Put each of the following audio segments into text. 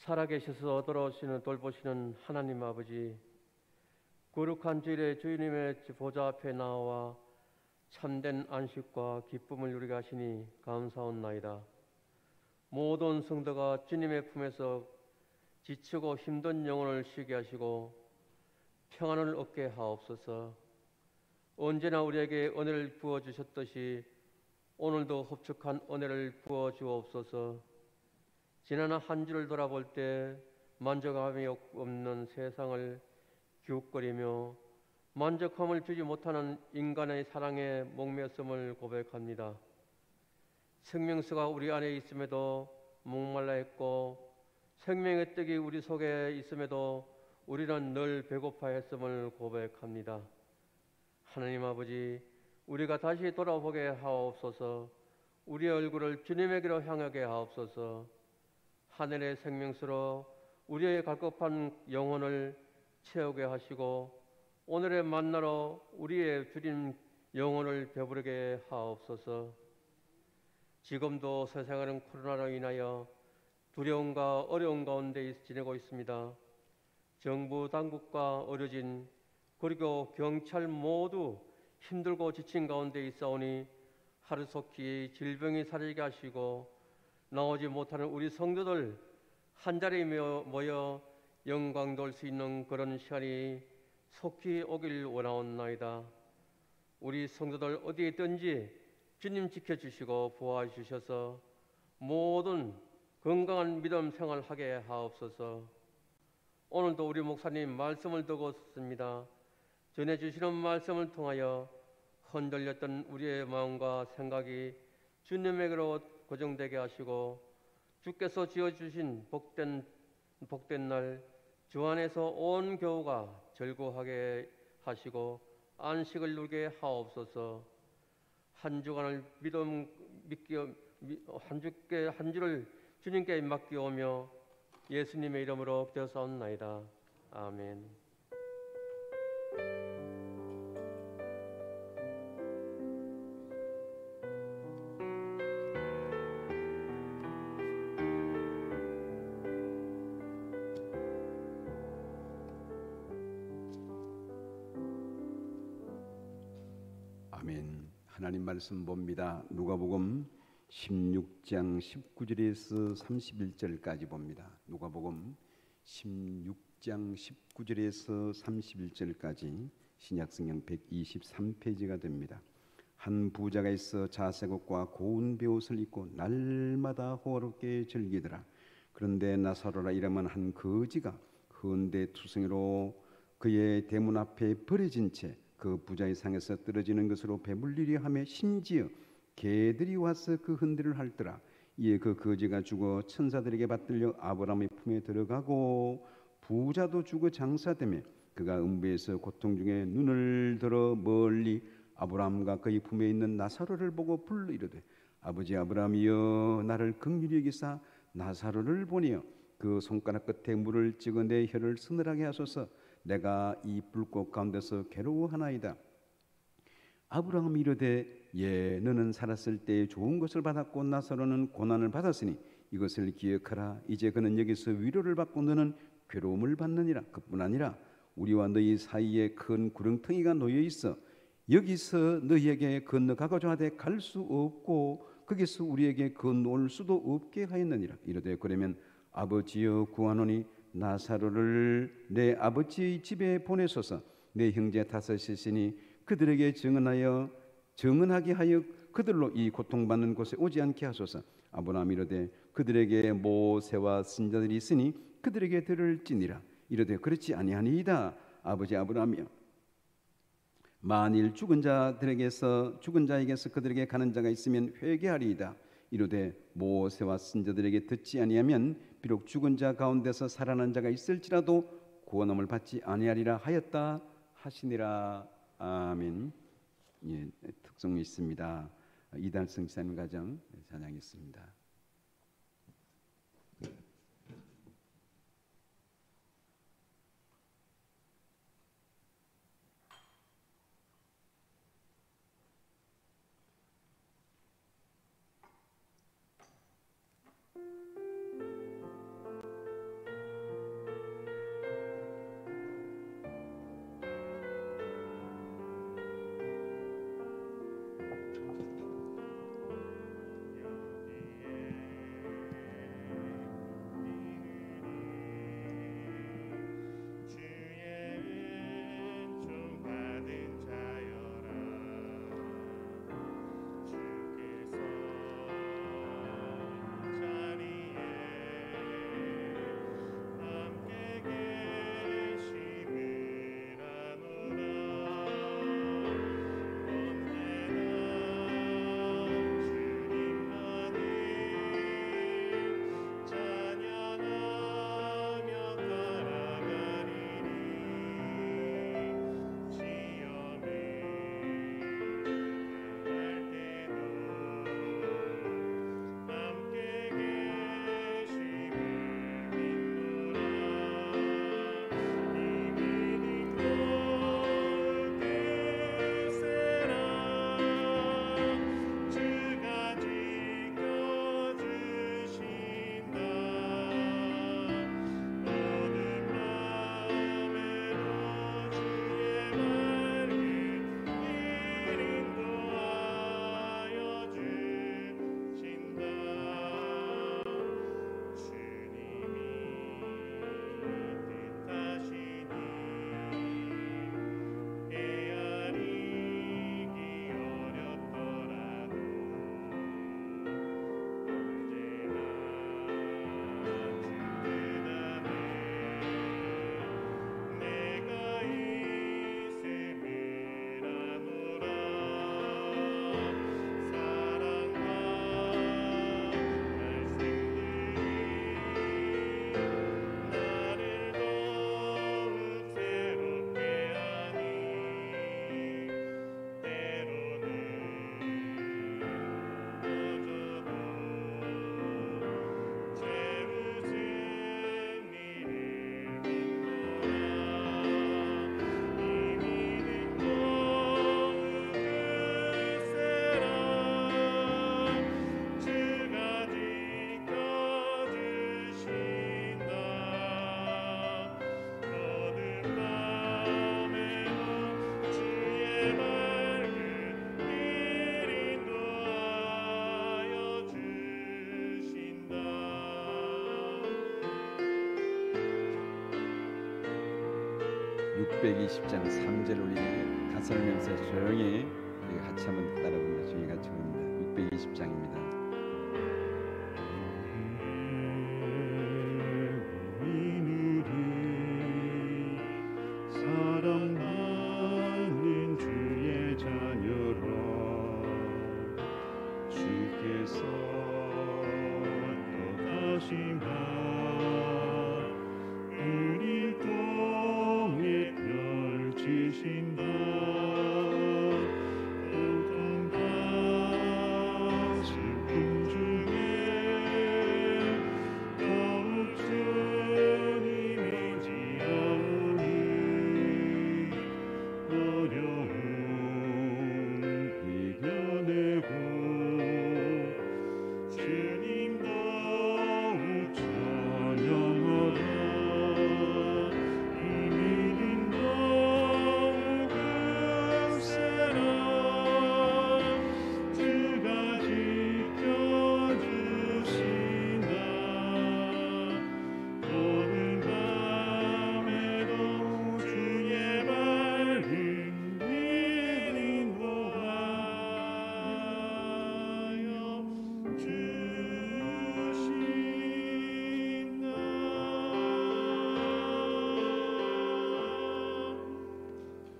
살아계셔서 돌보시는 하나님 아버지, 거룩한 주일에 주님의 보좌 앞에 나와 참된 안식과 기쁨을 누리게 하시니 감사옵나이다. 모든 성도가 주님의 품에서 지치고 힘든 영혼을 쉬게 하시고 평안을 얻게 하옵소서. 언제나 우리에게 은혜를 부어주셨듯이 오늘도 흡축한 은혜를 부어주옵소서. 지난 한 주를 돌아볼 때 만족함이 없는 세상을 기웃거리며 만족함을 주지 못하는 인간의 사랑에 목매었음을 고백합니다. 생명수가 우리 안에 있음에도 목말라 했고 생명의 떡이 우리 속에 있음에도 우리는 늘 배고파했음을 고백합니다. 하나님 아버지, 우리가 다시 돌아보게 하옵소서. 우리의 얼굴을 주님에게로 향하게 하옵소서. 하늘의 생명수로 우리의 갈급한 영혼을 채우게 하시고 오늘의 만나로 우리의 주님 영혼을 배부르게 하옵소서. 지금도 세상은 코로나로 인하여 두려움과 어려움 가운데 지내고 있습니다. 정부 당국과 의료진 그리고 경찰 모두 힘들고 지친 가운데 있사오니 하루속히 질병이 사라지게 하시고 나오지 못하는 우리 성도들 한자리에 모여 영광 돌 수 있는 그런 시간이 속히 오길 원하옵나이다. 우리 성도들 어디에 있든지 주님 지켜주시고 보호해 주셔서 모든 건강한 믿음 생활하게 하옵소서. 오늘도 우리 목사님 말씀을 듣고 있습니다. 전해주시는 말씀을 통하여 흔들렸던 우리의 마음과 생각이 주님에게로 고정되게 하시고 주께서 지어주신 복된 날 주 안에서 온 교우가 즐거워하게 하시고 안식을 누리게 하옵소서. 한 주간을 한 주를 주님께 맡기오며 예수님의 이름으로 기도하옵나이다. 아멘. 아멘. 하나님 말씀 봅니다. 누가복음 16장 19절에서 31절까지 봅니다. 누가복음 16장 19절에서 31절까지 신약성경 123페이지가 됩니다. 한 부자가 있어 자색 옷과 고운 베옷을 입고 날마다 호화롭게 즐기더라. 그런데 나사로라 이름은 한 거지가 헌데 투성이로 그의 대문 앞에 버려진 채 그 부자의 상에서 떨어지는 것으로 배불리려 하며 심지어 개들이 와서 그 흔들을 핥더라. 이에 그 거지가 죽어 천사들에게 받들려 아브라함의 품에 들어가고 부자도 죽어 장사되며 그가 음부에서 고통 중에 눈을 들어 멀리 아브라함과 그의 품에 있는 나사로를 보고 불러 이르되 아버지 아브라함이여 나를 긍휼히 여기사 나사로를 보내어 그 손가락 끝에 물을 찍어 내 혀를 서늘하게 하소서. 내가 이 불꽃 가운데서 괴로워하나이다. 아브라함이 이르되 예 너는 살았을 때 좋은 것을 받았고 나사로는 고난을 받았으니 이것을 기억하라. 이제 그는 여기서 위로를 받고 너는 괴로움을 받느니라. 그뿐 아니라 우리와 너희 사이에 큰 구렁텅이가 놓여 있어 여기서 너희에게 건너가고자 하되 갈 수 없고 거기서 우리에게 건너올 수도 없게 하였느니라. 이르되 그러면 아버지여 구하노니 나사로를 내 아버지의 집에 보내소서. 내 형제 다섯이 있으니 그들에게 증언하게 하여 그들로 이 고통받는 곳에 오지 않게 하소서. 아브라함이 이르되 그들에게 모세와 선지자들이 있으니 그들에게 들을지니라. 이르되 그렇지 아니하니이다. 아버지 아브라함이여 만일 죽은 자에게서 그들에게 가는 자가 있으면 회개하리이다. 이르되 모세와 선지자들에게 듣지 아니하면 비록 죽은 자 가운데서 살아난 자가 있을지라도 구원함을 받지 아니하리라 하였다 하시니라. 아멘. 예, 특성이 있습니다. 이달성 지사님 가정 찬양했습니다. 620장 3절 우리 가사를 면서 조용히 같이 한번 따라보면 저희가 좋습니다. 620장입니다. 사랑받는 주의 자녀라 주께서 떠나신다 우리 통해 펼치신다 고통과 슬픔 중에 더욱 주님이 지어오니 어려움 이겨내고 주님 더욱 찬양하라 이 믿음 더욱 굳세라 주가 지켜주신다 오는 밤에도 주의 밝은 빛 인도하여 주신다.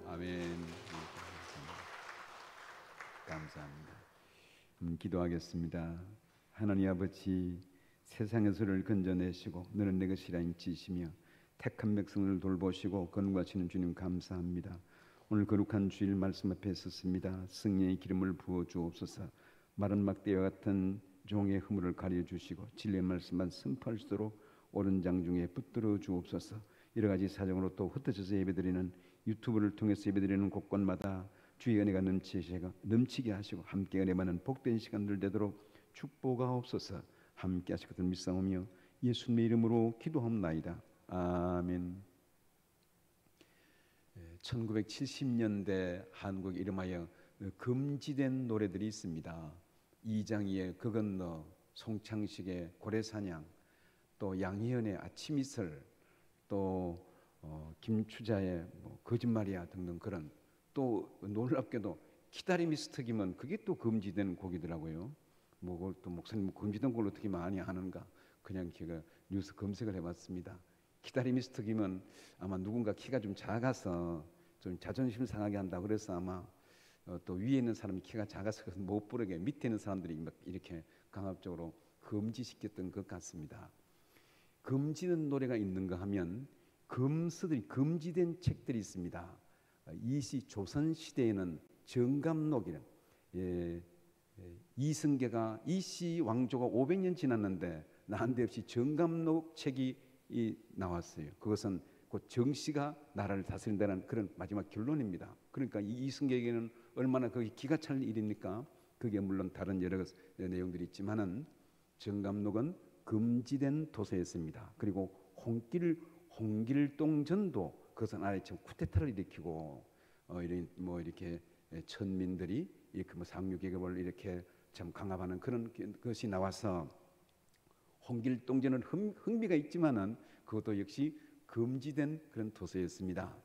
아멘. 감사합니다. 기도하겠습니다. 하나님 아버지, 세상의 소리를 건져내시고 너는 내 것이라 인치시며 택한 백성을 돌보시고 건과하시는 주님 감사합니다. 오늘 거룩한 주일 말씀 앞에 섰습니다. 성령의 기름을 부어 주옵소서. 마른 막대와 같은 종의 허물을 가려 주시고 진리의 말씀만 선포할 수 있도록 옳은 장중에 붙들어 주옵소서. 여러 가지 사정으로 또 흩어져서 예배드리는 유튜브를 통해서 예배드리는 곳곳마다 주의 은혜가 넘치게 하시고 함께 은혜 받는 복된 시간들 되도록 축복하옵소서. 함께 하실 것을 믿사오며 예수님의 이름으로 기도합나이다. 아멘. 1970년대 한국 이름하여 금지된 노래들이 있습니다. 이장희의 그 건너, 송창식의 고래사냥, 또 양희은의 아침 이슬, 또 김추자의 거짓말이야 등등 그런, 또 놀랍게도 기다림이 스특이면 그게 또 금지된 곡이더라고요. 그걸 또 목사님 금지된 걸로 어떻게 많이 하는가, 그냥 제가 뉴스 검색을 해봤습니다. 기다림이 스특이면 아마 누군가 키가 좀 작아서 좀 자존심 상하게 한다 그래서 아마 또 위에 있는 사람이 키가 작아서 못 부르게 밑에 있는 사람들이 막 이렇게 강압적으로 금지시켰던 것 같습니다. 금지는 노래가 있는가 하면 금서들이 금지된 책들이 있습니다. 이시 조선 시대에는 정감록이라는 이승계가 이시 왕조가 500년 지났는데 난데없이 정감록 책이 나왔어요. 그것은 곧 정씨가 나라를 다스린다는 그런 마지막 결론입니다. 그러니까 이 이승계에게는 얼마나 그게 기가 찰 일입니까? 그게 물론 다른 여러 내용들이 있지만은 정감록은 금지된 도서였습니다. 그리고 홍길동전도 그것은 아예 참 쿠데타를 일으키고 이렇게 천민들이 이렇게 상류계급을 이렇게 참 강압하는 그런 것이 나와서 홍길동전은 흥미가 있지만은 그것도 역시 금지된 그런 도서였습니다.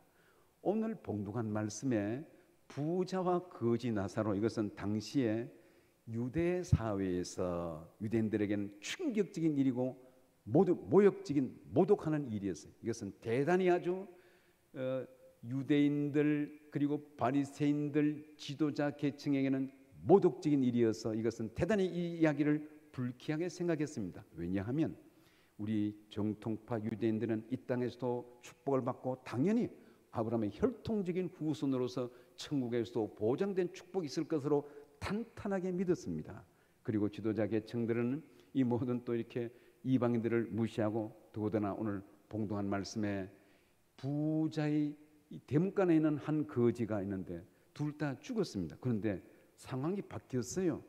오늘 봉독한 말씀에 부자와 거지 나사로, 이것은 당시에 유대 사회에서 유대인들에게는 충격적인 일이고 모욕적인 모독하는 일이었어요. 이것은 대단히 아주 유대인들 그리고 바리새인들 지도자 계층에게는 모독적인 일이어서 이것은 대단히 이 이야기를 불쾌하게 생각했습니다. 왜냐하면 우리 정통파 유대인들은 이 땅에서도 축복을 받고 당연히 아브라함의 혈통적인 후손으로서 천국에서도 보장된 축복이 있을 것으로 탄탄하게 믿었습니다. 그리고 지도자 계층들은 이 모든 또 이렇게 이방인들을 무시하고, 더군다나 오늘 봉독한 말씀에 부자의 대문간에 있는 한 거지가 있는데 둘 다 죽었습니다. 그런데 상황이 바뀌었어요.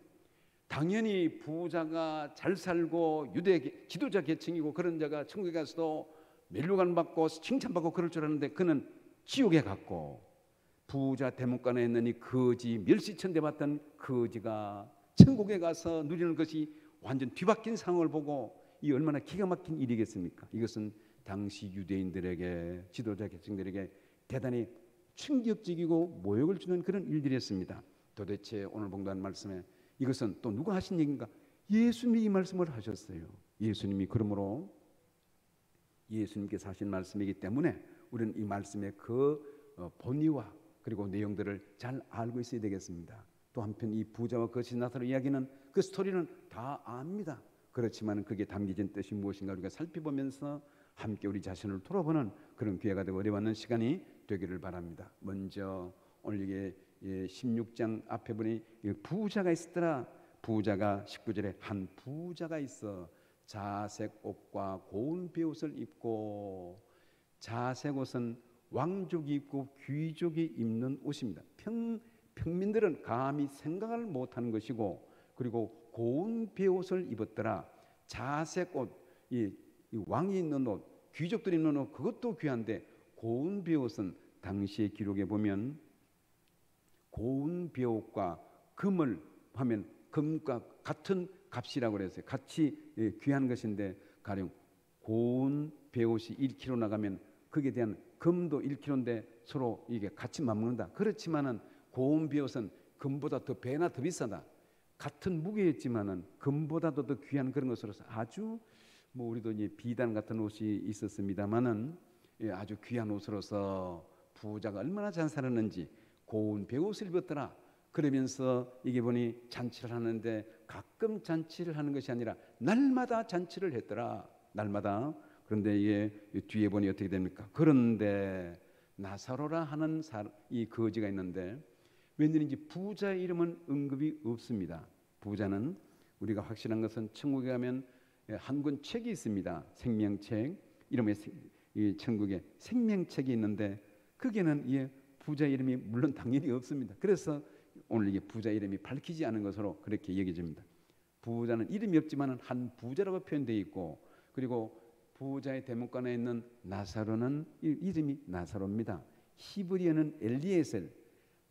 당연히 부자가 잘 살고 유대 지도자 계층이고 그런 자가 천국에 가서도 멸류관 받고 칭찬받고 그럴 줄 알았는데 그는 지옥에 갔고, 부자 대문간에 있는 이 거지, 멸시천대 받던 거지가 천국에 가서 누리는 것이 완전 뒤바뀐 상황을 보고 이 얼마나 기가 막힌 일이겠습니까? 이것은 당시 유대인들에게, 지도자 계층들에게 대단히 충격적이고 모욕을 주는 그런 일들이었습니다. 도대체 오늘 봉독한 말씀에 이것은 또 누가 하신 얘기인가? 예수님이 이 말씀을 하셨어요. 예수님이 그러므로 예수님께서 하신 말씀이기 때문에 우리는 이 말씀의 그 본의와 그리고 내용들을 잘 알고 있어야 되겠습니다. 또 한편 이 부자와 거친 나사로 이야기는 그 스토리는 다 압니다. 그렇지만 그게 담겨진 뜻이 무엇인가 우리가 살펴보면서 함께 우리 자신을 돌아보는 그런 기회가 되고 어려워하는 시간이 되기를 바랍니다. 먼저 오늘 이게 16장 앞에 보니 부자가 있었더라. 부자가 19절에 한 부자가 있어 자색 옷과 고운 베옷을 입고, 자색 옷은 왕족이 입고 귀족이 입는 옷입니다. 평민들은 감히 생각을 못하는 것이고, 그리고 고운 베옷을 입었더라. 자색 옷, 이 왕이 입는 옷, 귀족들이 입는 옷, 그것도 귀한데 고운 베옷은 당시의 기록에 보면 고운 베옷과 금을 하면 금과 같은 값이라고 그랬어요. 같이 귀한 것인데 가령 고운 베옷이 1kg 나가면 거기에 대한 금도 1kg인데 서로 이게 같이 맞먹는다. 그렇지만은 고운 베옷은 금보다 더 배나 더 비싸다. 같은 무게였지만은 금보다도 더 귀한 그런 것으로서 아주 뭐 우리도 이제 비단 같은 옷이 있었습니다만은 아주 귀한 옷으로서 부자가 얼마나 잘 살았는지 고운 베옷을 입었더라. 그러면서 이게 보니 잔치를 하는데 가끔 잔치를 하는 것이 아니라 날마다 잔치를 했더라. 날마다. 그런데 이게 뒤에 보니 어떻게 됩니까? 그런데 나사로라 하는 이 거지가 있는데 웬일인지 부자의 이름은 언급이 없습니다. 부자는 우리가 확실한 것은 천국에 가면 한 권 책이 있습니다. 생명책 이름의 이 천국에 생명책이 있는데 거기에는 이 부자 이름이 물론 당연히 없습니다. 그래서 오늘 이게 부자 이름이 밝히지 않은 것으로 그렇게 여겨집니다. 부자는 이름이 없지만 한 부자라고 표현되어 있고, 그리고 부자의 대문간에 있는 나사로는 이름이 나사로입니다. 히브리어는 엘리에셀,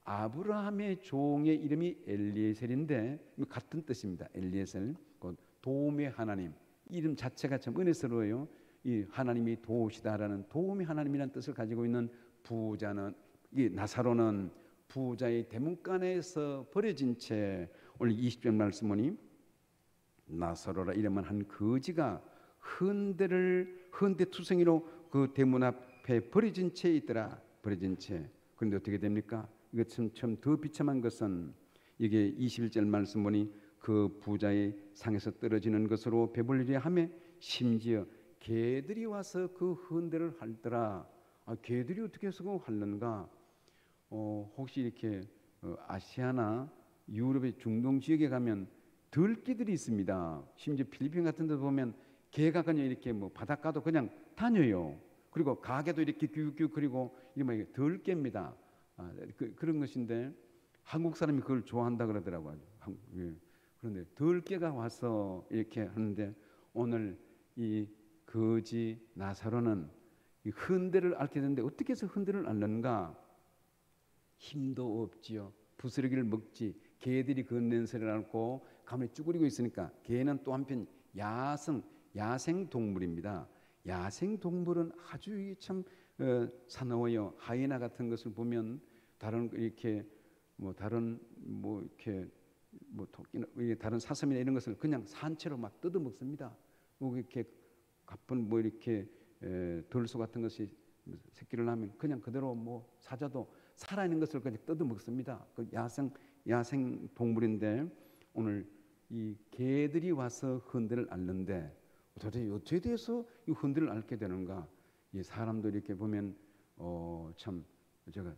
아브라함의 종의 이름이 엘리에셀인데 같은 뜻입니다. 엘리에셀, 곧 도움의 하나님. 이름 자체가 참 은혜스러워요. 이 하나님이 도우시다라는 도움의 하나님이라는 뜻을 가지고 있는 부자는, 이 나사로는 부자의 대문간에서 버려진 채 오늘 20절 말씀 보니 나사로라 이름은 한 거지가 헌대투성이로 그 대문 앞에 버려진 채 있더라. 버려진 채. 그런데 어떻게 됩니까? 이거 참 더 비참한 것은 이게 21절 말씀 보니 그 부자의 상에서 떨어지는 것으로 배불리려 하며 심지어 개들이 와서 그 헌대를 핥더라. 개들이 어떻게 해서 그거 핥는가? 혹시 이렇게 아시아나 유럽의 중동 지역에 가면 들개들이 있습니다. 심지어 필리핀 같은 데 보면 개가 그냥 이렇게 뭐 바닷가도 그냥 다녀요. 그리고 가게도 이렇게 규규 그리고 이러면 들개입니다. 그런 것인데 한국 사람이 그걸 좋아한다 그러더라고요. 그런데 들개가 와서 이렇게 하는데 오늘 이 거지 나사로는 이 헌대를 앓게 되는데 어떻게 해서 헌대를 앓는가? 힘도 없지요. 부스러기를 먹지. 개들이 그 냄새를 앓고 가만히 쭈그리고 있으니까. 개는 또 한편 야생 동물입니다. 야생 동물은 아주 참 사나워요. 하이에나 같은 것을 보면 다른 이렇게 다른 토끼나 다른 사슴이나 이런 것을 그냥 산채로 막 뜯어 먹습니다. 이렇게 가쁜 이렇게 들소 같은 것이 새끼를 낳으면 그냥 그대로 사자도 살아있는 것을 그냥 뜯어 먹습니다. 그 야생 동물인데 오늘 이 개들이 와서 헌대를 앓는데 도대체 어떻게 돼서 이 헌대를 앓게 되는가? 이 사람도 이렇게 보면 참 제가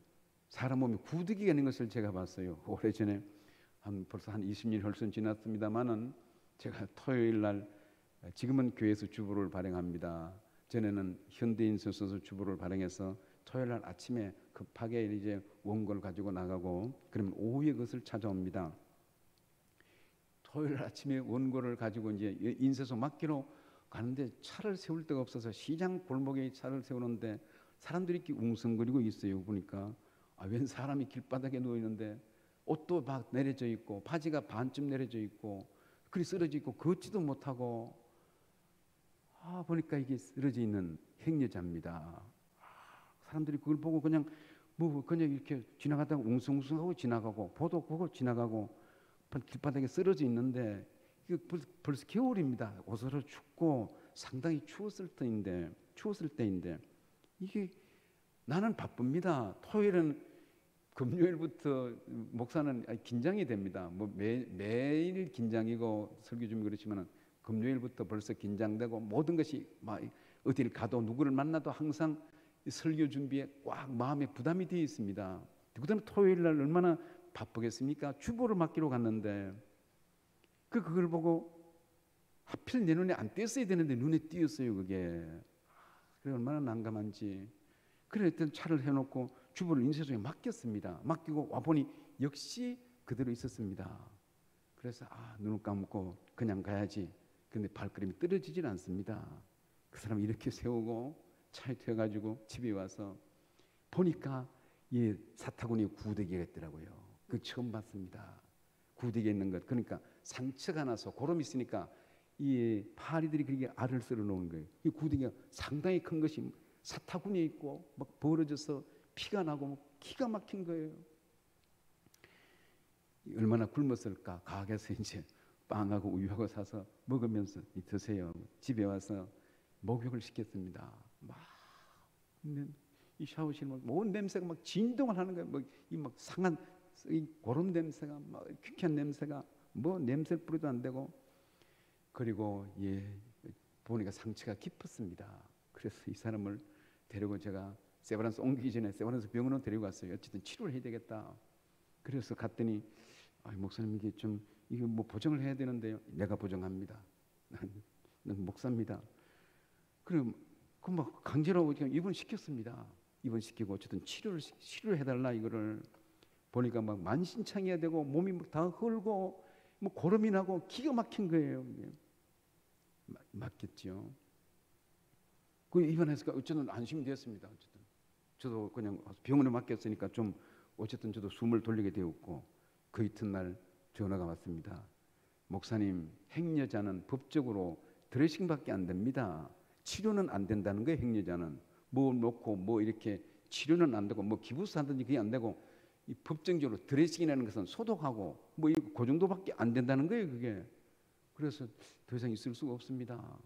사람 몸에 구더기가 있는 것을 제가 봤어요. 오래전에 벌써 한 20년 훨씬 지났습니다만은 제가 토요일 날 지금은 교회에서 주보를 발행합니다. 전에는 현대인 써서 주보를 발행해서 토요일 날 아침에 급하게 이제 원고를 가지고 나가고 그러면 오후에 그것을 찾아옵니다. 토요일 아침에 원고를 가지고 이제 인쇄소 맡기러 가는데 차를 세울 데가 없어서 시장 골목에 차를 세우는데 사람들이 이렇게 웅성거리고 있어요. 보니까 웬 사람이 길바닥에 누워 있는데 옷도 막 내려져 있고 바지가 반쯤 내려져 있고 그리 쓰러져 있고 걷지도 못하고 보니까 이게 쓰러져 있는 행여자입니다. 사람들이 그걸 보고 그냥 뭐 그냥 이렇게 지나가다가 웅성웅성하고 지나가고 보도 보고 지나가고 길바닥에 쓰러져 있는데 이게 벌써 겨울입니다. 옷으로 춥고 상당히 추웠을 때인데 이게 나는 바쁩니다. 토요일은 금요일부터 목사는 긴장이 됩니다. 뭐 매일 긴장이고 설교 준비 그렇지만은 금요일부터 벌써 긴장되고 모든 것이 막 어디를 가도 누구를 만나도 항상 설교 준비에 꽉 마음에 부담이 되어 있습니다. 그다음에 토요일 날 얼마나 바쁘겠습니까? 주보를 맡기러 갔는데 그걸 보고 하필 내 눈에 안 띄었어야 되는데 눈에 띄었어요. 그게 그래 얼마나 난감한지. 그래 일단 차를 해놓고 주보를 인쇄소에 맡겼습니다. 맡기고 와보니 역시 그대로 있었습니다. 그래서 눈을 감고 그냥 가야지. 근데 발걸음이 떨어지질 않습니다. 그 사람 이렇게 세우고 차에 태워가지고 집에 와서 보니까 사타구니 구데기가 있더라고요. 그 처음 봤습니다. 구데기 있는 것. 그러니까 상처가 나서 고름 있으니까 이 파리들이 그렇게 알을 썰어 놓은 거예요. 이 구데기가 상당히 큰 것이 사타구니에 있고 막 벌어져서 피가 나고 기가 막힌 거예요. 얼마나 굶었을까. 가게에서 이제 빵하고 우유하고 사서 먹으면서 드세요. 집에 와서 목욕을 시켰습니다. 막 이 샤워실 온 냄새가 막 진동을 하는 거예요. 막 상한 이 고름 냄새가 막 퀴퀴한 냄새가 뭐 냄새 뿌리도 안 되고 그리고 보니까 상처가 깊었습니다. 그래서 이 사람을 데리고 제가 세브란스 옮기기 전에 세브란스 병원으로 데리고 갔어요. 어쨌든 치료를 해야 되겠다. 그래서 갔더니 목사님 이게 뭐 보정을 해야 되는데요. 내가 보정합니다. 난 목사입니다. 그럼 막 강제로 입원시켰습니다. 입원시키고 어쨌든 치료를 해달라 이거를 보니까 막 만신창이야 되고 몸이 막 다 헐고 뭐 고름이 나고 기가 막힌 거예요. 맞겠죠. 그 입원해서 어쨌든 안심이 됐습니다. 어쨌든 저도 그냥 병원에 맡겼으니까 좀 어쨌든 저도 숨을 돌리게 되었고 그 이튿날 전화가 왔습니다. 목사님, 행여자는 법적으로 드레싱밖에 안 됩니다. 치료는 안 된다는 거예요. 행여자는 뭐 놓고 뭐 이렇게 치료는 안 되고 뭐 기부스 하든지 그게 안 되고 이 법정적으로 드레싱이라는 것은 소독하고 뭐 그 정도밖에 안 된다는 거예요. 그게 그래서 더 이상 있을 수가 없습니다.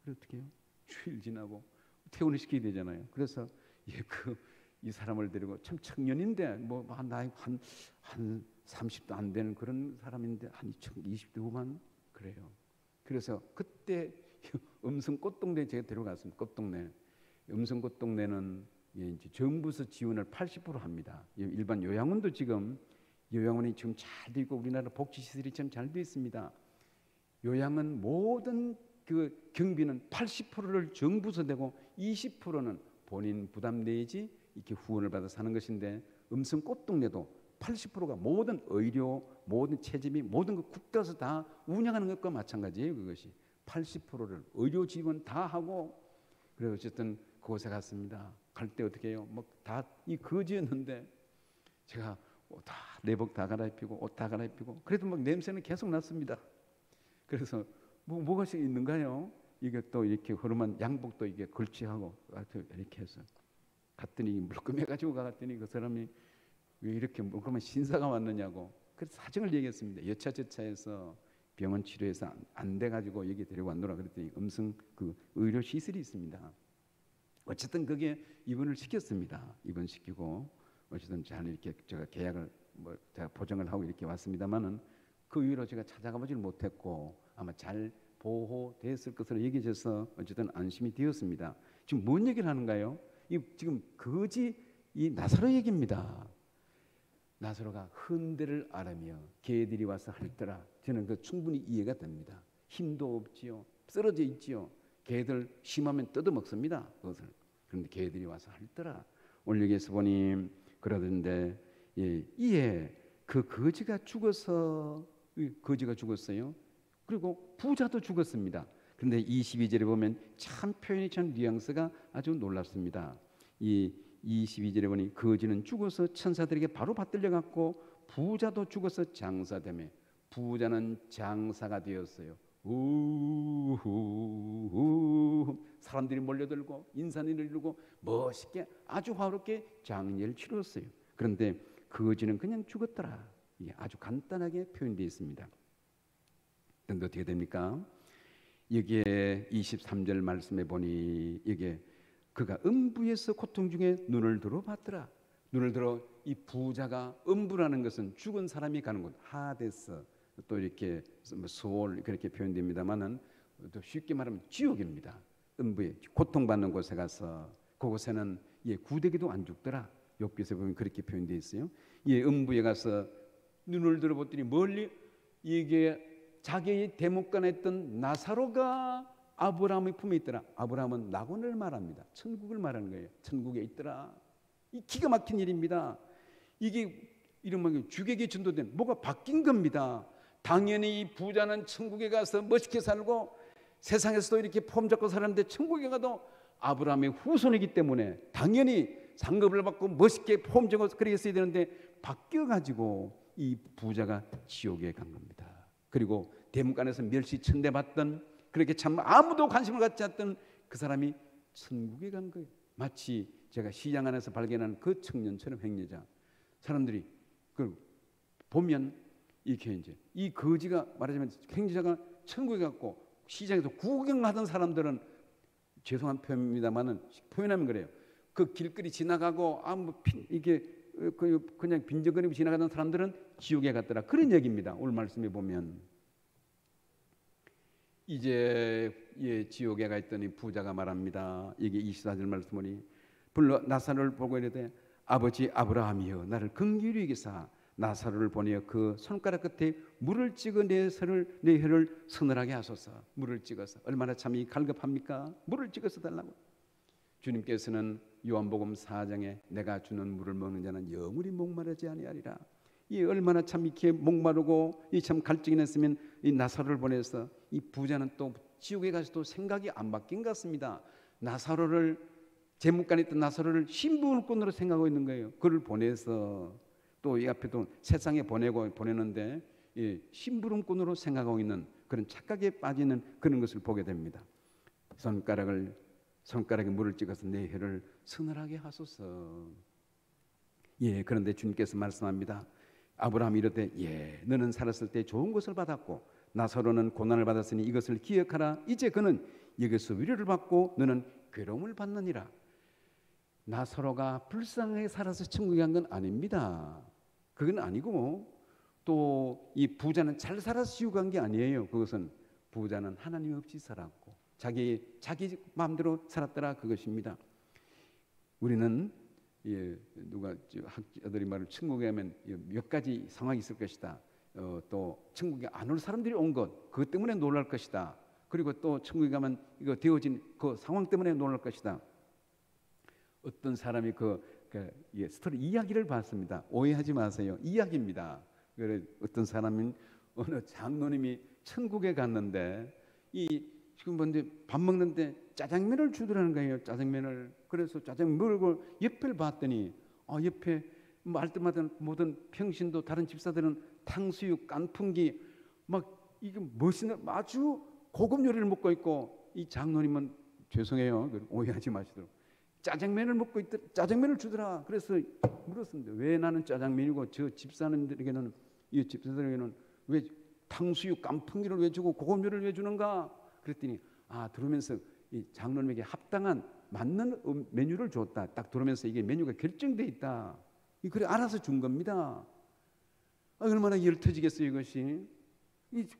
그래 어떻게 해요? 주일 지나고 퇴원을 시켜야 되잖아요. 그래서 이 사람을 데리고 참 청년인데 뭐 나이 한 30도 안 되는 그런 사람인데 한 20대 후반 그래요. 그래서 그때 음성꽃동네 제가 데려갔습니다. 꽃동네. 음성꽃동네는 이제 정부에서 지원을 80% 합니다. 일반 요양원도 지금 요양원이 지금 잘 돼 있고 우리나라 복지시설이 참 잘 돼 있습니다. 요양원 모든 그 경비는 80%를 정부에서 내고 20%는 본인 부담 내지 이렇게 후원을 받아 사는 것인데 음성꽃동네도 80%가 모든 의료, 모든 체집이 모든 거 국가에서 다 운영하는 것과 마찬가지예요. 그것이 80%를 의료 지원 다 하고 그래서 어쨌든 그곳에 갔습니다. 갈 때 어떻게 해요? 막 다 이 거지였는데 제가 다 내복 다 갈아입히고 옷 다 갈아입히고 그래도 막 냄새는 계속 났습니다. 그래서 뭐가 있는가요? 이게 또 이렇게 흐름한 양복도 이게 걸치하고 이렇게 해서 갔더니 물끄매가지고 갔더니 그 사람이 왜 이렇게 물끄면 신사가 왔느냐고 그래서 사정을 얘기했습니다. 여차저차해서 병원 치료해서 안 돼가지고 여기 데리고 왔노라 그랬더니 음성 그 의료 시설이 있습니다. 어쨌든 그게 입원을 시켰습니다. 입원시키고 어쨌든 잘 이렇게 제가 계약을 제가 보정을 하고 이렇게 왔습니다만은 그 이후로 제가 찾아가 보질 못했고 아마 잘 보호됐을 것으로 여겨져서 어쨌든 안심이 되었습니다. 지금 뭔 얘기를 하는가요? 지금 거지 이 나사로 얘기입니다. 나사로가 흔대를 앓으며 개들이 와서 핥더라. 저는 그 충분히 이해가 됩니다. 힘도 없지요. 쓰러져 있지요. 개들 심하면 뜯어먹습니다. 그것을. 그런데 개들이 와서 핥더라. 오늘 여기에서 보니 그러던데 그 거지가 죽었어요. 그리고 부자도 죽었습니다. 그런데 22절에 보면 참 표현이 참 뉘앙스가 아주 놀랍습니다. 이 22절에 보니 거지는 죽어서 천사들에게 바로 받들려 갔고 부자도 죽어서 장사되며 부자는 장사가 되었어요. 우후후 사람들이 몰려들고 인산을 이루고 멋있게 아주 화롭게 장례를 치렀어요. 그런데 그 어지는 그냥 죽었더라. 이게 아주 간단하게 표현되어 있습니다. 그런데 어떻게 됩니까? 여기에 23절 말씀에 보니 이게 그가 음부에서 고통 중에 눈을 들어 봤더라. 눈을 들어 이 부자가 음부라는 것은 죽은 사람이 가는 곳, 하데스, 또 이렇게 수월 그렇게 표현됩니다만은 또 쉽게 말하면 지옥입니다. 음부에 고통받는 곳에 가서 그곳에는 구데기도 안 죽더라. 욥기서 보면 그렇게 표현되어 있어요. 음부에 가서 눈을 들어보더니 멀리 이게 자기의 대목간에 있던 나사로가 아브라함의 품에 있더라. 아브라함은 낙원을 말합니다. 천국을 말하는 거예요. 천국에 있더라. 이 기가 막힌 일입니다. 이게 이런 주객이 전도된 뭐가 바뀐 겁니다. 당연히 이 부자는 천국에 가서 멋있게 살고 세상에서도 이렇게 폼 잡고 살았는데 천국에 가도 아브라함의 후손이기 때문에 당연히 상급을 받고 멋있게 폼 잡고 그렇게 써야 되는데 바뀌어가지고 이 부자가 지옥에 간 겁니다. 그리고 대문간에서 멸시천대받던 그렇게 참 아무도 관심을 갖지 않던 그 사람이 천국에 간 거예요. 마치 제가 시장 안에서 발견한 그 청년처럼 행여자 사람들이 그 보면 이렇게 이제 이 거지가 말하자면 행여자가 천국에 갔고 시장에서 구경하던 사람들은 죄송한 표현입니다만은 표현하면 그래요. 그 길거리 지나가고 이게 그냥 빈정거리고 지나가던 사람들은 지옥에 갔더라. 그런 얘기입니다. 오늘 말씀에 보면 이제 지옥에 가 있더니 부자가 말합니다. 이게 24절 말씀 보니 불러 나사로를 보고 이르되 아버지 아브라함이여 나를 긍휼히 여기사 나사로를 보내어 그 손가락 끝에 물을 찍어 내 혀를 서늘하게 하소서. 물을 찍어서 얼마나 참이 갈급합니까? 물을 찍어서 달라고. 주님께서는 요한복음 4장에 내가 주는 물을 먹는 자는 영원히 목마르지 아니하리라. 이 얼마나 참 이렇게 목마르고 이 참 갈증이 났으면 이 나사로를 보내서 이 부자는 또 지옥에 가서도 생각이 안 바뀐 것 같습니다. 나사로를 제물간에 있던 나사로를 신부꾼으로 생각하고 있는 거예요. 그를 보내서 또 이 앞에도 세상에 보내는데 심부름꾼으로 생각하고 있는 그런 착각에 빠지는 그런 것을 보게 됩니다. 손가락에 물을 찍어서 내 혀를 서늘하게 하소서. 그런데 주님께서 말씀합니다. 아브라함이 이르되 너는 살았을 때 좋은 것을 받았고 나사로는 고난을 받았으니 이것을 기억하라. 이제 그는 여기서 위로를 받고 너는 괴로움을 받느니라. 나사로가 불쌍하게 살아서 천국에 간 건 아닙니다. 그건 아니고 또 이 부자는 잘 살아서 지옥 간 게 아니에요. 그것은 부자는 하나님 없이 살았고 자기 마음대로 살았더라 그것입니다. 우리는 누가 학자들이 말을 천국에 가면 몇 가지 상황이 있을 것이다. 또 천국에 안 올 사람들이 온 것 그것 때문에 놀랄 것이다. 그리고 또 천국에 가면 이거 되어진 그 상황 때문에 놀랄 것이다. 어떤 사람이 스토리 이야기를 봤습니다. 오해하지 마세요. 이야기입니다. 그래 어떤 사람인 어느 장로님이 천국에 갔는데 지금 뭔데 밥 먹는데 짜장면을 주더라는 거예요. 짜장면을. 그래서 짜장면 먹고 옆을 봤더니 옆에 말 때마다 모든 평신도 다른 집사들은 탕수육, 깐풍기 막 이게 멋있는 아주 고급 요리를 먹고 있고 이 장로님은 죄송해요. 오해하지 마시도록. 짜장면을 먹고 있더라. 짜장면을 주더라. 그래서 물었습니다. 왜 나는 짜장면이고 저 집사님들에게는 왜 탕수육, 깐풍기를 왜 주고 고급 요리를 왜 주는가? 그랬더니 들으면서 이 장로님에게 합당한 맞는 메뉴를 줬다. 딱 들으면서 이게 메뉴가 결정돼 있다. 그래 알아서 준 겁니다. 얼마나 열 터지겠어요 이것이.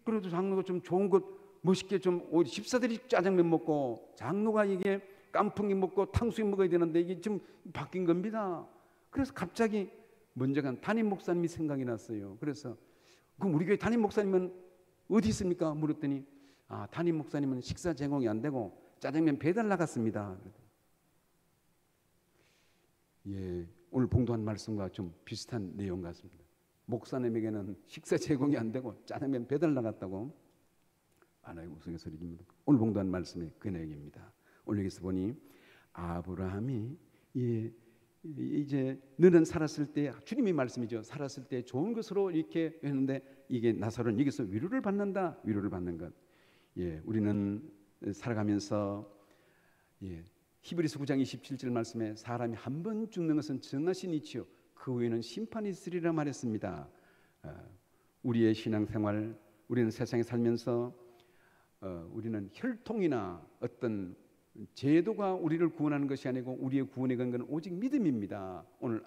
그래도 장로가 좀 좋은 것 멋있게 좀 집사들이 짜장면 먹고 장로가 이게 깐풍기 먹고 탕수육 먹어야 되는데 이게 좀 바뀐 겁니다. 그래서 갑자기 먼저 간 담임 목사님이 생각이 났어요. 그래서 그럼 우리 교회 담임 목사님은 어디 있습니까? 물었더니 담임 목사님은 식사 제공이 안 되고 짜장면 배달 나갔습니다. 오늘 봉도한 말씀과 좀 비슷한 내용 같습니다. 목사님에게는 식사 제공이 안 되고 짜장면 배달 나갔다고. 아나의 우스갯소리입니다. 오늘 봉도한 말씀이 그 내용입니다. 오늘 여기서 보니 아브라함이 이제 너는 살았을 때 주님의 말씀이죠. 살았을 때 좋은 것으로 이렇게 했는데 이게 나사로는 여기서 위로를 받는다. 위로를 받는 것. 우리는 살아가면서 히브리서 9장 27절 말씀에 사람이 한 번 죽는 것은 정하신 이치요 그 후에는 심판이 있으리라 말했습니다. 우리의 신앙생활, 우리는 세상에 살면서 우리는 혈통이나 어떤 제도가 우리를 구원하는 것이 아니고 우리의 구원의 근거는 오직 믿음입니다. 오늘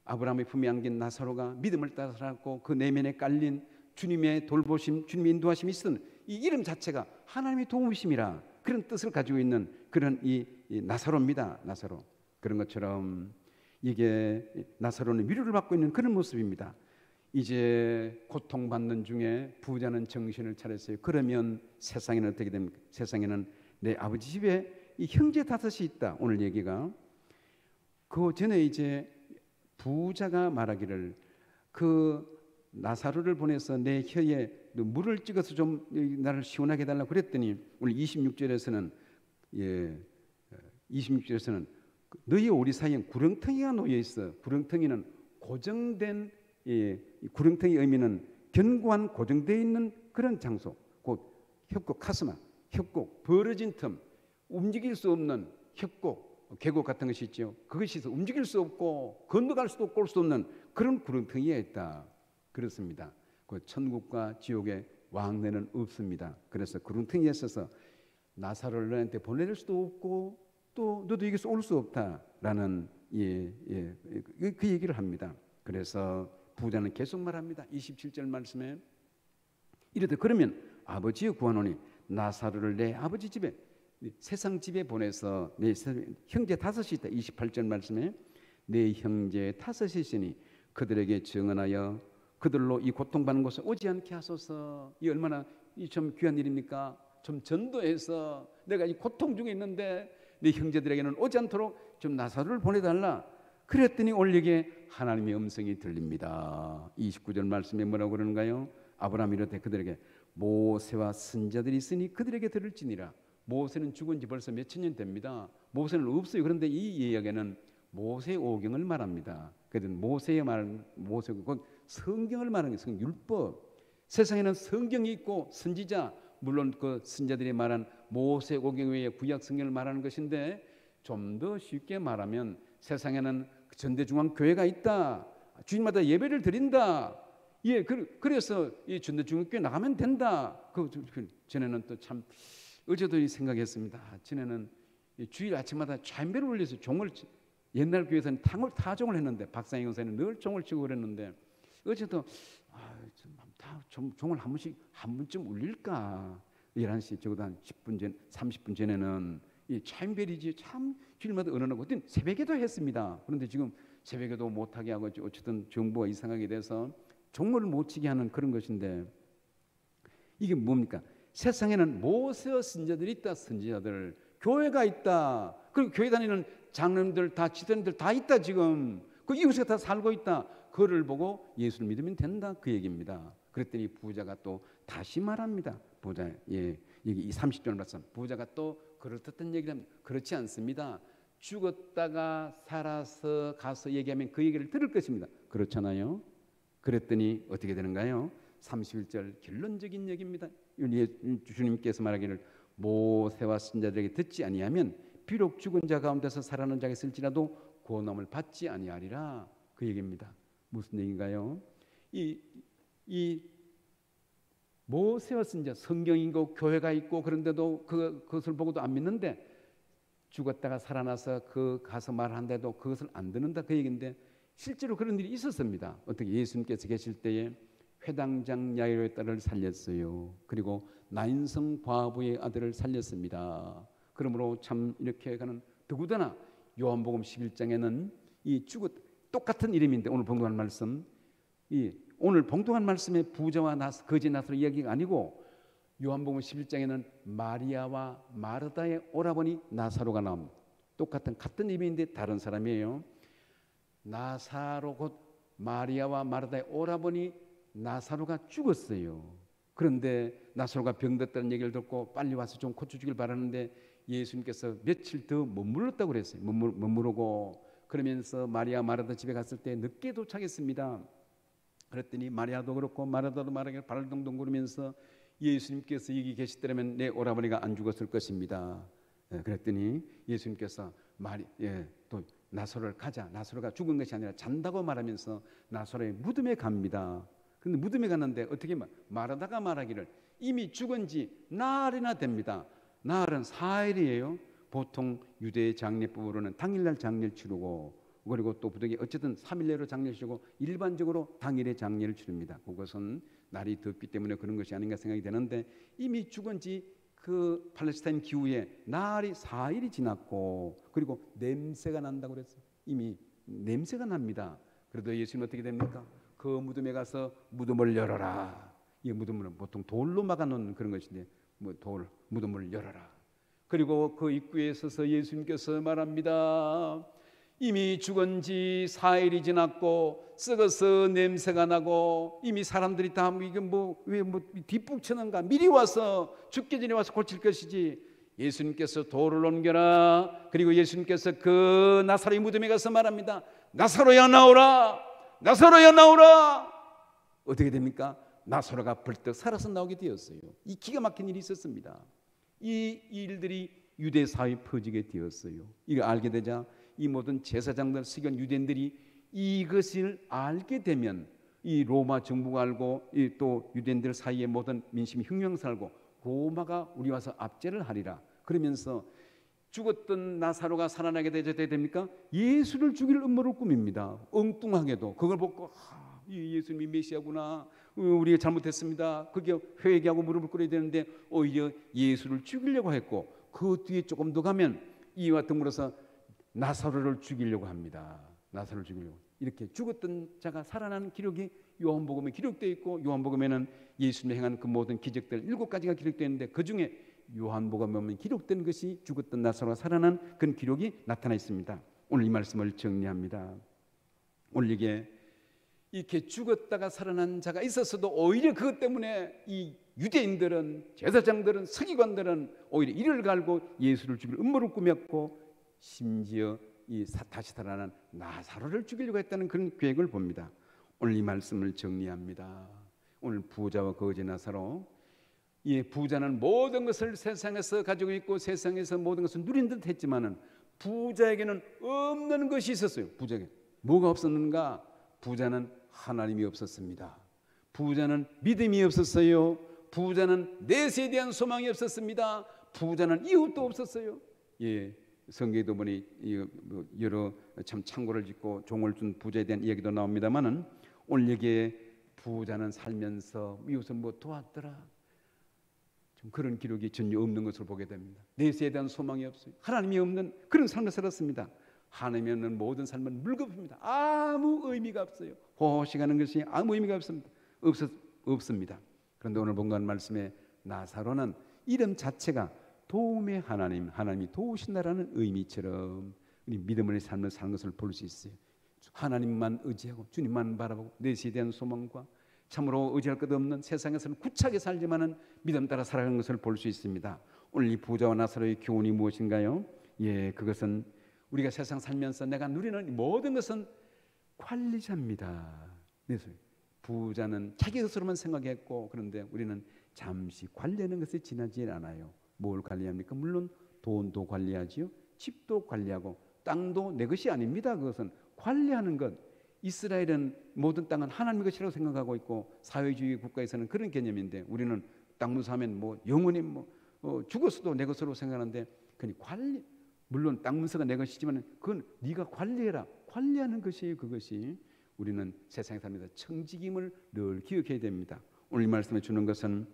아브라함의 품에 안긴 나사로가 믿음을 따라 살았고 그 내면에 깔린 주님의 돌보심, 주님의 인도하심이 있었던 이 이름 자체가 하나님의 도우심이라 그런 뜻을 가지고 있는 그런 이 나사로입니다. 나사로. 그런 것처럼 이게 나사로는 위로를 받고 있는 그런 모습입니다. 이제 고통받는 중에 부자는 정신을 차렸어요. 그러면 세상에는 어떻게 됩니까? 세상에는 내 아버지 집에 이 형제 다섯이 있다. 오늘 얘기가 그 전에 이제 부자가 말하기를 그 나사로를 보내서 내 혀에 물을 찍어서 좀 나를 시원하게 해달라고 그랬더니 오늘 26절에서는 26절에서는 너희 오리 사이에 구렁텅이가 놓여 있어. 구렁텅이는 고정된 구렁텅이 의미는 견고한 고정되어 있는 그런 장소. 곧 협곡 카스마, 협곡 벌어진 틈, 움직일 수 없는 협곡, 계곡 같은 것이 있죠. 그것이 있어 움직일 수 없고 건너갈 수도 없고 올 수 없는 그런 구렁텅이에 있다. 그렇습니다. 그 천국과 지옥의 왕래는 없습니다. 그래서 구렁텅이에 있어서 나사로를 너한테 보내줄 수도 없고 또 너도 여기서 올 수 없다라는 그 얘기를 합니다. 그래서 부자는 계속 말합니다. 27절 말씀에 이르되 그러면 아버지의 구하노니 나사로를 내 아버지 집에 세상 집에 보내서 내 형제 다섯이 있다. 28절 말씀에 내 형제 다섯이 있으니 그들에게 증언하여 그들로 이 고통받는 곳에 오지 않게 하소서. 이 얼마나 좀 귀한 일입니까? 좀 전도해서 내가 이 고통 중에 있는데 네 형제들에게는 오지 않도록 좀 나사로를 보내달라. 그랬더니 올리게 하나님의 음성이 들립니다. 29절 말씀에 뭐라고 그러는가요? 아브라함이 이르되 그들에게 모세와 선지자들이 있으니 그들에게 들을지니라. 모세는 죽은 지 벌써 몇천 년 됩니다. 모세는 없어요. 그런데 이 이야기는 모세 오경을 말합니다. 그래서 모세의 말, 모세가 성경을 말하는 게 율법. 세상에는 성경이 있고 선지자, 물론 그 선지자들이 말한 모세 오경 외에 구약 성경을 말하는 것인데 좀 더 쉽게 말하면 세상에는 전대중앙교회가 있다. 주일마다 예배를 드린다. 그래서 이 전대중앙교회 나가면 된다. 전에는 또 참 어제도 이 생각했습니다. 전에는 주일 아침마다 참배를 올려서 종을 옛날 교회에서는 타종을 했는데 박상희 형사는 늘 종을 치고 그랬는데 어제도 종을 한 번쯤 울릴까 11시 적어도 한 10분 전 30분 전에는 이 참배리지 참 주일마다 은은하고 그때 새벽에도 했습니다. 그런데 지금 새벽에도 못하게 하고 어쨌든 정부가 이상하게 돼서 종을 못 치게 하는 그런 것인데 이게 뭡니까? 세상에는 모세와 선지자들이 있다. 선지자들 교회가 있다. 그리고 교회 다니는 장로님들 다 지도자들 다 있다. 지금 그 이웃에 다 살고 있다. 그를 보고 예수를 믿으면 된다. 그 얘기입니다. 그랬더니 부자가 또 다시 말합니다. 부자 여기 이 30절 말씀 부자가 또 그럴듯한 얘기를 합니다. 그렇지 않습니다. 죽었다가 살아서 가서 얘기하면 그 얘기를 들을 것입니다. 그렇잖아요. 그랬더니 어떻게 되는가요? 31절 결론적인 얘기입니다. 주님께서 말하기를 모세와 선지자들에게 듣지 아니하면 비록 죽은 자 가운데서 살아난 자가 있을지라도 고난을 받지 아니하리라. 그 얘기입니다. 무슨 얘기인가요? 이 모세와 선지자 성경이고 교회가 있고 그런데도 그것을 보고도 안 믿는데 죽었다가 살아나서 가서 말한데도 그것을 안 듣는다. 그 얘기인데 실제로 그런 일이 있었습니다. 어떻게 예수님께서 계실 때에 회당장 야이로의 딸을 살렸어요. 그리고 나인성 과부의 아들을 살렸습니다. 그러므로 참 이렇게 가는 더구나 요한복음 11장에는 똑같은 이름인데 오늘 봉독한 말씀 오늘 봉독한 말씀에 부자와 거지 나사로 이야기가 아니고 요한복음 11장에는 마리아와 마르다의 오라버니 나사로가 나옵니다. 같은 이름인데 다른 사람이에요. 나사로 곧 마리아와 마르다의 오라버니 나사로가 죽었어요. 그런데 나사로가 병들었다는 얘기를 듣고 빨리 와서 좀 고쳐주길 바라는데 예수님께서 며칠 더 머물렀다고 그랬어요. 머무르고 그러면서 마리아 마르다 집에 갔을 때 늦게 도착했습니다. 그랬더니 마리아도 그렇고 마르다도 말하기를 발을 동동 구르면서 예수님께서 여기 계시더라면 내 오라버니가 안 죽었을 것입니다. 그랬더니 예수님께서 또 나사로를 가자. 나사로가 죽은 것이 아니라 잔다고 말하면서 나사로의 무덤에 갑니다. 근데 무덤에 갔는데 어떻게 말하다가 말하기를 이미 죽은 지 나흘이나 됩니다. 나흘은 4일이에요. 보통 유대 장례법으로는 당일날 장례를 치르고, 그리고 또 부득이 어쨌든 3일 내로 장례를 치르고 일반적으로 당일에 장례를 치릅니다. 그것은 날이 덥기 때문에 그런 것이 아닌가 생각이 되는데, 이미 죽은 지 그 팔레스타인 기후에 날이 4일이 지났고, 그리고 냄새가 난다고 그랬어요. 이미 냄새가 납니다. 그래도 예수님 어떻게 됩니까? 그 무덤에 가서 무덤을 열어라. 이 무덤은 보통 돌로 막아놓는 그런 것인데, 무덤을 열어라. 그리고 그 입구에 서서 예수님께서 말합니다. 이미 죽은 지 4일이 지났고 썩어서 냄새가 나고 이미 사람들이 다 이게 왜 뒷북치는가, 미리 와서 죽기 전에 와서 고칠 것이지. 예수님께서 돌을 옮겨라. 그리고 예수님께서 그 나사로의 무덤에 가서 말합니다. 나사로야 나오라. 나사로야 나오라. 어떻게 됩니까? 나사로가 벌떡 살아서 나오게 되었어요. 이 기가 막힌 일이 있었습니다. 이 일들이 유대 사회에 퍼지게 되었어요. 이걸 알게 되자 이 모든 제사장들, 서기관, 유대인들이 이것을 알게 되면 이 로마 정부가 알고 또 유대인들 사이에 모든 민심이 흉명살고 로마가 우리 와서 압제를 하리라. 그러면서 죽었던 나사로가 살아나게 되자 됩니까? 예수를 죽일 음모를 꾸밉니다. 엉뚱하게도 그걸 보고 이 예수님이 메시아구나, 우리가 잘못했습니다. 그게 회개하고 무릎을 꿇어야 되는데 오히려 예수를 죽이려고 했고, 그 뒤에 조금 더 가면 이와 더불어서 나사로를 죽이려고 합니다. 나사로를 죽이려고. 이렇게 죽었던 자가 살아나는 기록이 요한복음에 기록되어 있고, 요한복음에는 예수님이 행한 그 모든 기적들 7가지가 기록되어 있는데, 그 중에 요한복음에 보면 기록된 것이 죽었던 나사로가 살아난 그런 기록이 나타나 있습니다. 오늘 이 말씀을 정리합니다. 오늘 이게 이렇게 죽었다가 살아난 자가 있었어도 오히려 그것 때문에 이 유대인들은, 제사장들은, 서기관들은 오히려 이를 갈고 예수를 죽일 음모를 꾸몄고, 심지어 이 다시 살아난 나사로를 죽이려고 했다는 그런 계획을 봅니다. 오늘 이 말씀을 정리합니다. 오늘 부자와 거지 나사로, 이 부자는 모든 것을 세상에서 가지고 있고 세상에서 모든 것을 누린 듯 했지만은 부자에게는 없는 것이 있었어요. 부자에게 뭐가 없었는가? 부자는 하나님이 없었습니다. 부자는 믿음이 없었어요. 부자는 내세에 대한 소망이 없었습니다. 부자는 이웃도 없었어요. 성경에도 보니 여러 참 창고를 짓고 종을 준 부자에 대한 이야기도 나옵니다만은, 오늘 여기에 부자는 살면서 이웃을 뭐 도왔더라, 좀 그런 기록이 전혀 없는 것을 보게 됩니다. 내세에 대한 소망이 없어요. 하나님이 없는 그런 삶을 살았습니다. 하나님이 없는 모든 삶은 물거품입니다. 아무 의미가 없어요. 호식하는 것이 아무 의미가 없습니다. 그런데 오늘 본관 말씀에 나사로는 이름 자체가 도움의 하나님, 하나님이 도우신다라는 의미처럼 우리 믿음의 삶을 사는 것을 볼 수 있어요. 하나님만 의지하고 주님만 바라보고 내세에 대한 소망과 참으로 의지할 것 없는 세상에서는 구차하게 살지만은 믿음 따라 살아가는 것을 볼 수 있습니다. 오늘 이 부자와 나사로의 교훈이 무엇인가요? 그것은 우리가 세상 살면서 내가 누리는 모든 것은 관리자입니다. 부자는 자기 것으로만 생각했고, 그런데 우리는 잠시 관리하는 것에 지나지 않아요. 뭘 관리합니까? 물론 돈도 관리하지요. 집도 관리하고 땅도 내 것이 아닙니다. 그것은 관리하는 것. 이스라엘은 모든 땅은 하나님의 것이라고 생각하고 있고, 사회주의 국가에서는 그런 개념인데, 우리는 땅 문서하면 영원히 죽었어도 내 것으로 생각하는데, 그니 관리, 물론 땅 문서가 내 것이지만 그건 네가 관리해라. 관리하는 것이에요. 그것이 우리는 세상에 삽니다. 청지김을 늘 기억해야 됩니다. 오늘 이 말씀에 주는 것은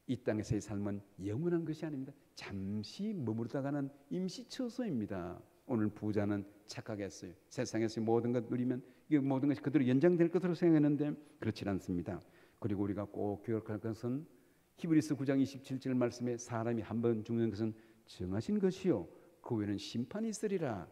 이 땅에서의 삶은 영원한 것이 아닙니다. 잠시 머무르다가는 임시처소입니다. 오늘 부자는 착각했어요. 세상에서 모든 것 누리면 이 모든 것이 그대로 연장될 것으로 생각했는데 그렇지 않습니다. 그리고 우리가 꼭 기억할 것은 히브리서 9장 27절 말씀에 사람이 한 번 죽는 것은 정하신 것이요 그 후에는 심판이 있으리라.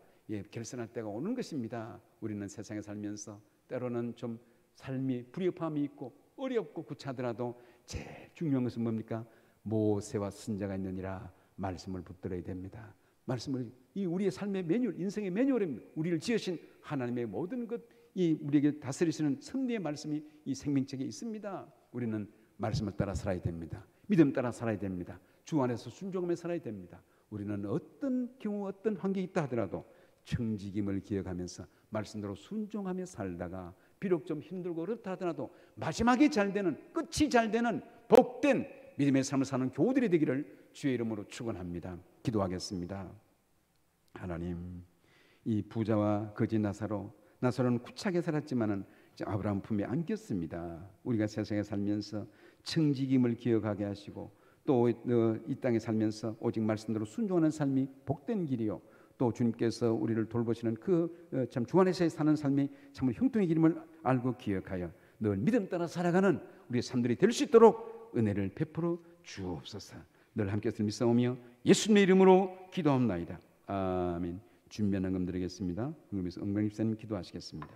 결산할 때가 오는 것입니다. 우리는 세상에 살면서 때로는 좀 삶이 불협화음이 있고 어렵고 구차하더라도 제일 중요한 것은 뭡니까? 모세와 선자가 있느니라 말씀을 붙들어야 됩니다. 말씀을 이 우리의 삶의 매뉴얼, 인생의 매뉴얼입니다. 우리를 지으신 하나님의 모든 것, 이 우리에게 다스리시는 섭리의 말씀이 이 생명책에 있습니다. 우리는 말씀을 따라 살아야 됩니다. 믿음 따라 살아야 됩니다. 주 안에서 순종하며 살아야 됩니다. 우리는 어떤 경우 어떤 환경이 있다 하더라도 청지김을 기억하면서 말씀대로 순종하며 살다가 비록 좀 힘들고 어렵다 하더라도 마지막에 잘 되는, 끝이 잘 되는 복된 믿음의 삶을 사는 교우들이 되기를 주의 이름으로 축원합니다. 기도하겠습니다. 하나님, 이 부자와 거지 나사로는 구차하게 살았지만은 아브라함 품에 안겼습니다. 우리가 세상에 살면서 청지김을 기억하게 하시고 또 이 땅에 살면서 오직 말씀대로 순종하는 삶이 복된 길이요, 또 주님께서 우리를 돌보시는 그 참 주 안에서 사는 삶이 참으로 형통의 길임을 알고 기억하여 늘 믿음 따라 살아가는 우리의 삶들이 될 수 있도록 은혜를 베풀어 주옵소서. 늘 함께서 믿사오며 예수님의 이름으로 기도합나이다. 아멘. 준비한 응금 드리겠습니다. 응금에서 은광 집사님 기도하시겠습니다.